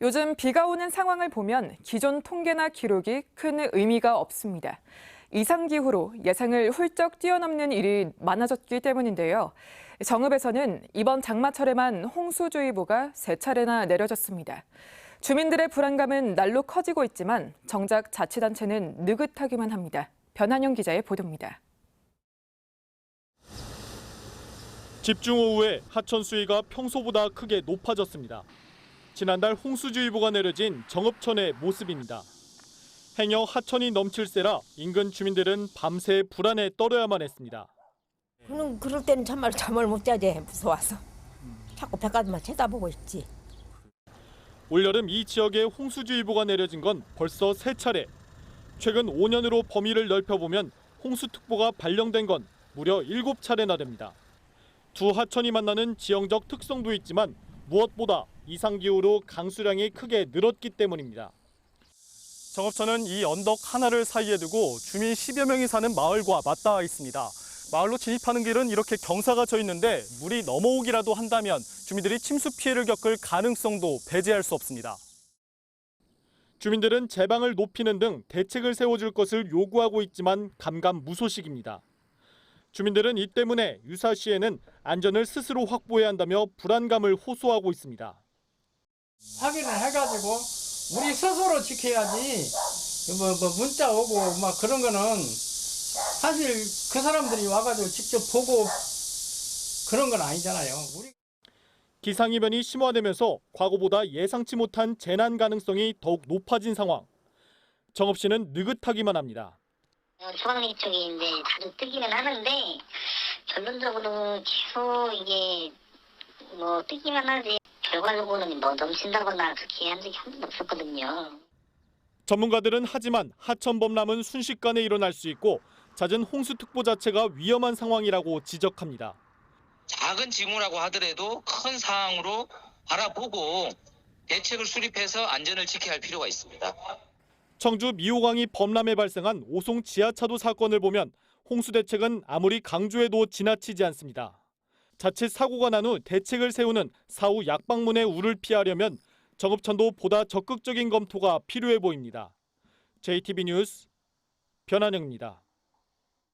요즘 비가 오는 상황을 보면 기존 통계나 기록이 큰 의미가 없습니다. 이상기후로 예상을 훌쩍 뛰어넘는 일이 많아졌기 때문인데요. 정읍에서는 이번 장마철에만 홍수주의보가 3차례나 내려졌습니다. 주민들의 불안감은 날로 커지고 있지만 정작 자치단체는 느긋하기만 합니다. 변한영 기자의 보도입니다. 집중호우에 하천 수위가 평소보다 크게 높아졌습니다. 지난달 홍수주의보가 내려진 정읍천의 모습입니다. 행여 하천이 넘칠세라 인근 주민들은 밤새 불안에 떨어야만 했습니다. 그럴 때는 참말 잠을 못 자지, 무서워서. 자꾸 백화점만 쳐다보고 있지. 올여름 이 지역에 홍수주의보가 내려진 건 벌써 3차례. 최근 5년으로 범위를 넓혀보면 홍수특보가 발령된 건 무려 7차례나 됩니다. 두 하천이 만나는 지형적 특성도 있지만 무엇보다 이상기후로 강수량이 크게 늘었기 때문입니다. 정읍천은 이 언덕 하나를 사이에 두고 주민 10여 명이 사는 마을과 맞닿아 있습니다. 마을로 진입하는 길은 이렇게 경사가 져 있는데 물이 넘어오기라도 한다면 주민들이 침수 피해를 겪을 가능성도 배제할 수 없습니다. 주민들은 제방을 높이는 등 대책을 세워줄 것을 요구하고 있지만 감감무소식입니다. 주민들은 이 때문에 유사시에는 안전을 스스로 확보해야 한다며 불안감을 호소하고 있습니다. 확인을 해가지고 우리 스스로 지켜야지. 문자 오고 막 그런 거는 사실 그 사람들이 와가지고 직접 보고 그런 건 아니잖아요. 기상이변이 심화되면서 과거보다 예상치 못한 재난 가능성이 더욱 높아진 상황. 정읍시는 느긋하기만 합니다. 소방리 쪽이 이제 자주 뜨기는 하는데 결론적으로 계속 이게 뜨기만 하지 결과적으로는 넘친다거나 그렇게 한 적이 한 번도 없었거든요. 전문가들은 하지만 하천 범람은 순식간에 일어날 수 있고 잦은 홍수특보 자체가 위험한 상황이라고 지적합니다. 작은 징후라고 하더라도 큰 상황으로 바라보고 대책을 수립해서 안전을 지켜야 할 필요가 있습니다. 청주 미호강이 범람에 발생한 오송 지하차도 사건을 보면 홍수 대책은 아무리 강조해도 지나치지 않습니다. 자칫 사고가 난 후 대책을 세우는 사후 약방문의 우를 피하려면 정읍천도 보다 적극적인 검토가 필요해 보입니다. JTB 뉴스 변한영입니다.